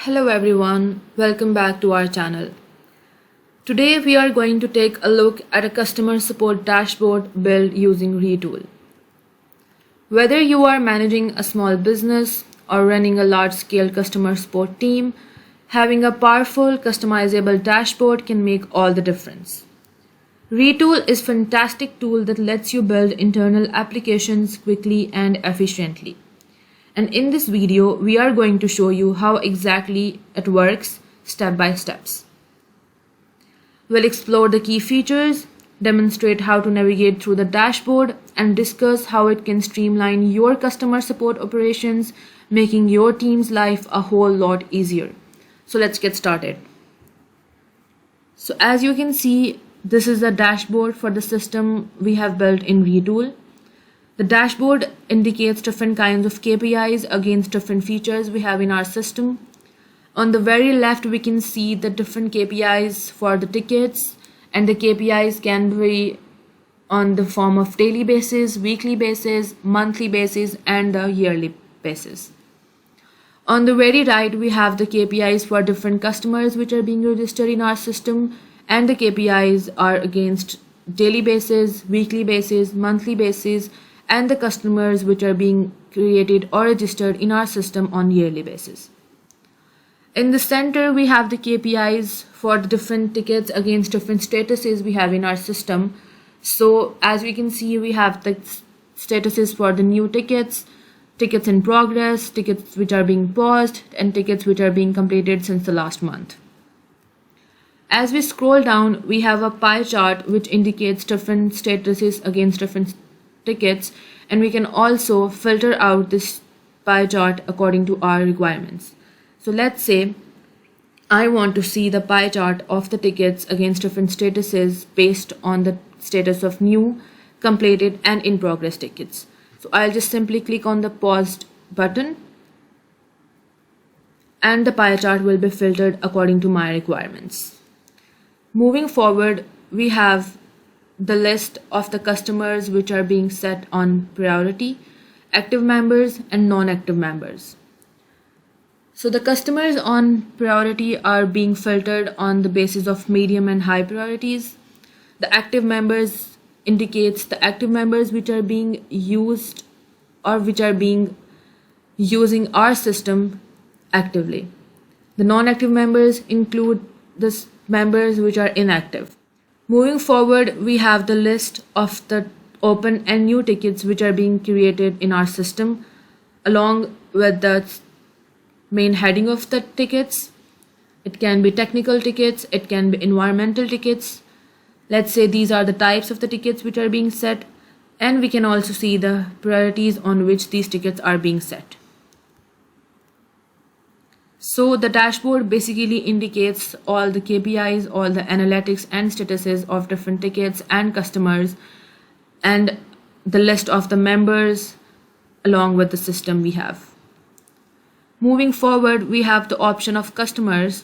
Hello everyone, welcome back to our channel. Today we are going to take a look at a customer support dashboard built using Retool. Whether you are managing a small business or running a large-scale customer support team, having a powerful customizable dashboard can make all the difference. Retool is a fantastic tool that lets you build internal applications quickly and efficiently. And in this video, we are going to show you how exactly it works step by steps. We'll explore the key features, demonstrate how to navigate through the dashboard, and discuss how it can streamline your customer support operations, making your team's life a whole lot easier. So let's get started. So as you can see, this is the dashboard for the system we have built in Retool. The dashboard indicates different kinds of KPIs against different features we have in our system. On the very left, we can see the different KPIs for the tickets, and the KPIs can be on the form of daily basis, weekly basis, monthly basis, and the yearly basis. On the very right, we have the KPIs for different customers which are being registered in our system, and the KPIs are against daily basis, weekly basis, monthly basis, and the customers which are being created or registered in our system on yearly basis. In the center, we have the KPIs for the different tickets against different statuses we have in our system. So as we can see, we have the statuses for the new tickets, tickets in progress, tickets which are being paused, and tickets which are being completed since the last month. As we scroll down, we have a pie chart which indicates different statuses against different tickets, and we can also filter out this pie chart according to our requirements. So let's say I want to see the pie chart of the tickets against different statuses based on the status of new, completed, and in progress tickets. So I'll just simply click on the paused button, and the pie chart will be filtered according to my requirements. Moving forward, we have the list of the customers which are being set on priority, active members, and non-active members. So the customers on priority are being filtered on the basis of medium and high priorities. The active members indicates the active members which are being used or which are being using our system actively. The non-active members include the members which are inactive. Moving forward, we have the list of the open and new tickets which are being created in our system, along with the main heading of the tickets. It can be technical tickets, it can be environmental tickets. Let's say these are the types of the tickets which are being set, and we can also see the priorities on which these tickets are being set. So the dashboard basically indicates all the KPIs, all the analytics and statuses of different tickets and customers, and the list of the members along with the system we have. Moving forward, we have the option of customers.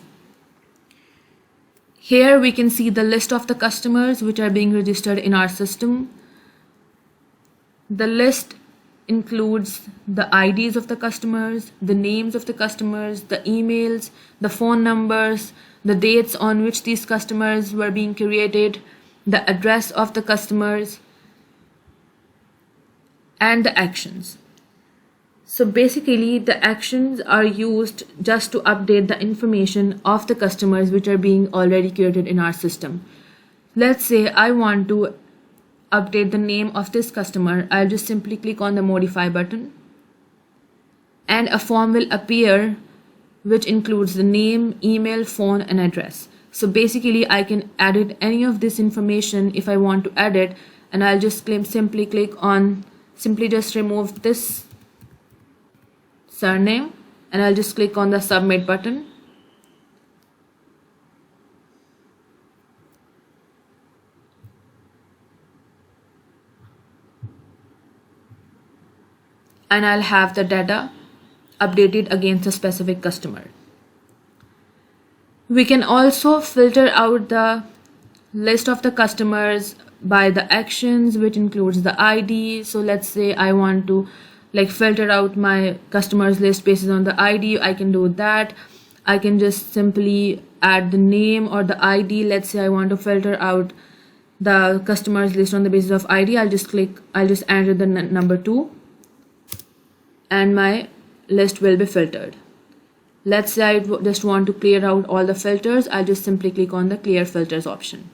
Here we can see the list of the customers which are being registered in our system. The list includes the IDs of the customers, the names of the customers, the emails, the phone numbers, the dates on which these customers were being created, the address of the customers, and the actions. So basically, the actions are used just to update the information of the customers which are being already created in our system. Let's say I want to update the name of this customer. I'll just simply click on the modify button, and a form will appear which includes the name, email, phone, and address. So basically I can edit any of this information if I want to edit, and I'll just simply just remove this surname, and I'll just click on the submit button. And I'll have the data updated against a specific customer. We can also filter out the list of the customers by the actions, which includes the ID. So let's say I want to filter out my customers list based on the ID. I can do that. I can just simply add the name or the ID. Let's say I want to filter out the customers list on the basis of ID. I'll just enter the number 2 and my list will be filtered. Let's say I just want to clear out all the filters. I'll just simply click on the clear filters option.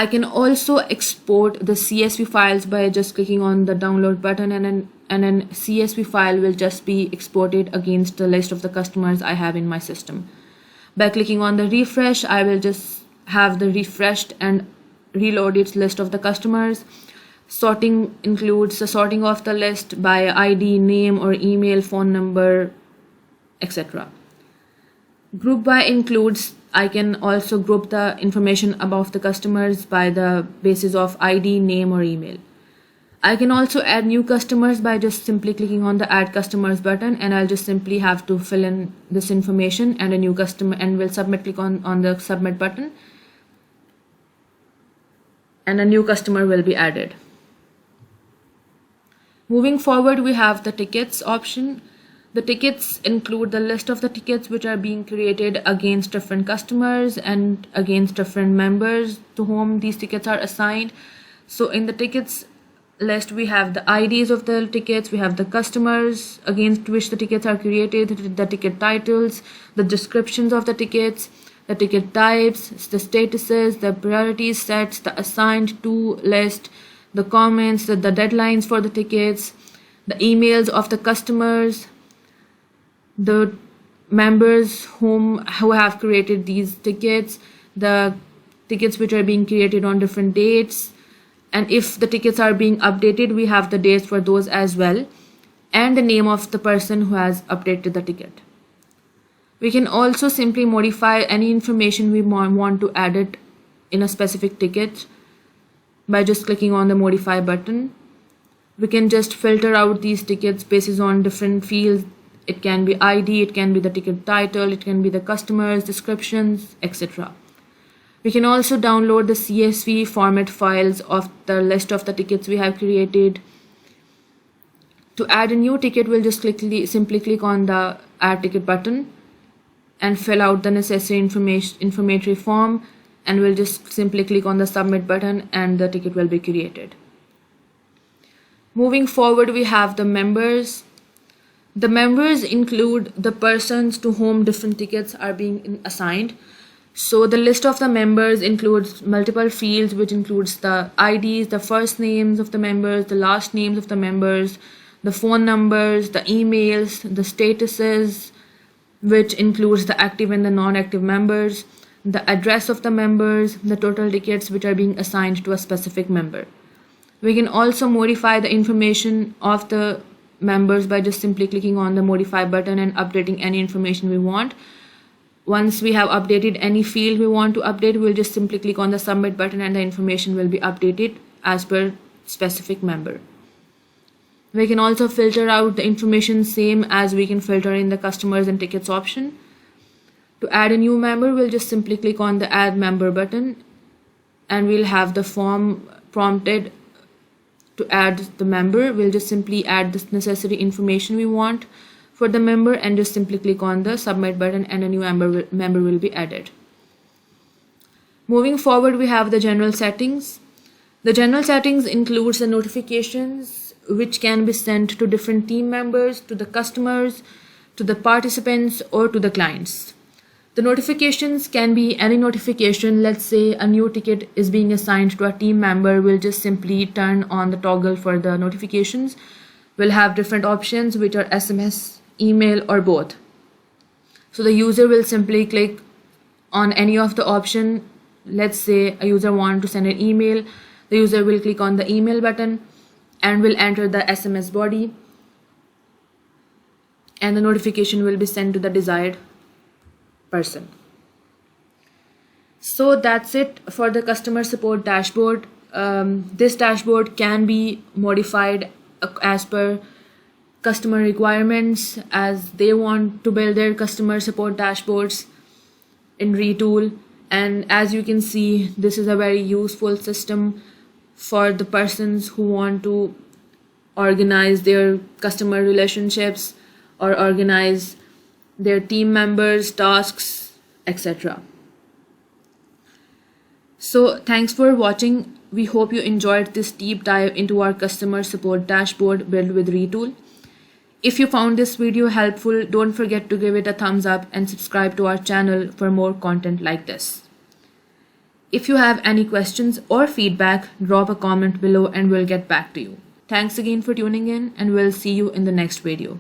I can also export the CSV files by just clicking on the download button, and an CSV file will just be exported against the list of the customers I have in my system. By clicking on the refresh, I will just have the refreshed and reloaded list of the customers. Sorting includes the sorting of the list by ID, name or email, phone number, etc. Group by includes, I can also group the information about the customers by the basis of ID, name or email. I can also add new customers by just simply clicking on the add customers button, and I'll just simply have to fill in this information and a new customer, and will click on the submit button, and a new customer will be added. Moving forward, we have the tickets option. The tickets include the list of the tickets which are being created against different customers and against different members to whom these tickets are assigned. So in the tickets list, we have the IDs of the tickets, we have the customers against which the tickets are created, the ticket titles, the descriptions of the tickets, the ticket types, the statuses, the priority sets, the assigned to list, the comments, the deadlines for the tickets, the emails of the customers, the members who have created these tickets, the tickets which are being created on different dates, and if the tickets are being updated, we have the dates for those as well, and the name of the person who has updated the ticket. We can also simply modify any information we want to add it in a specific ticket by just clicking on the modify button. We can just filter out these tickets based on different fields. It can be ID, it can be the ticket title, it can be the customers, descriptions, etc. We can also download the CSV format files of the list of the tickets we have created. To add a new ticket, we'll just simply click on the add ticket button and fill out the necessary informatory form, and we'll just simply click on the submit button and the ticket will be created. Moving forward, we have the members. The members include the persons to whom different tickets are being assigned. So the list of the members includes multiple fields, which includes the IDs, the first names of the members, the last names of the members, the phone numbers, the emails, the statuses, which includes the active and the non-active members, the address of the members, the total tickets which are being assigned to a specific member. We can also modify the information of the members by just simply clicking on the modify button and updating any information we want. Once we have updated any field we want to update, we'll just simply click on the submit button and the information will be updated as per specific member. We can also filter out the information same as we can filter in the customers and tickets option. To add a new member, we'll just simply click on the add member button and we'll have the form prompted to add the member. We'll just simply add the necessary information we want for the member and just simply click on the submit button and a new member will be added. Moving forward, we have the general settings. The general settings includes the notifications which can be sent to different team members, to the customers, to the participants or to the clients. The notifications can be any notification. Let's say a new ticket is being assigned to a team member. We'll just simply turn on the toggle for the notifications. We'll have different options which are SMS, email or both. So the user will simply click on any of the option. Let's say a user wants to send an email. The user will click on the email button and will enter the SMS body, and the notification will be sent to the desired person. So that's it for the customer support dashboard. This dashboard can be modified as per customer requirements, as they want to build their customer support dashboards in Retool. And as you can see, this is a very useful system for the persons who want to organize their customer relationships or organize their team members, tasks, etc. So thanks for watching. We hope you enjoyed this deep dive into our customer support dashboard built with Retool. If you found this video helpful, don't forget to give it a thumbs up and subscribe to our channel for more content like this. If you have any questions or feedback, drop a comment below and we'll get back to you. Thanks again for tuning in, and we'll see you in the next video.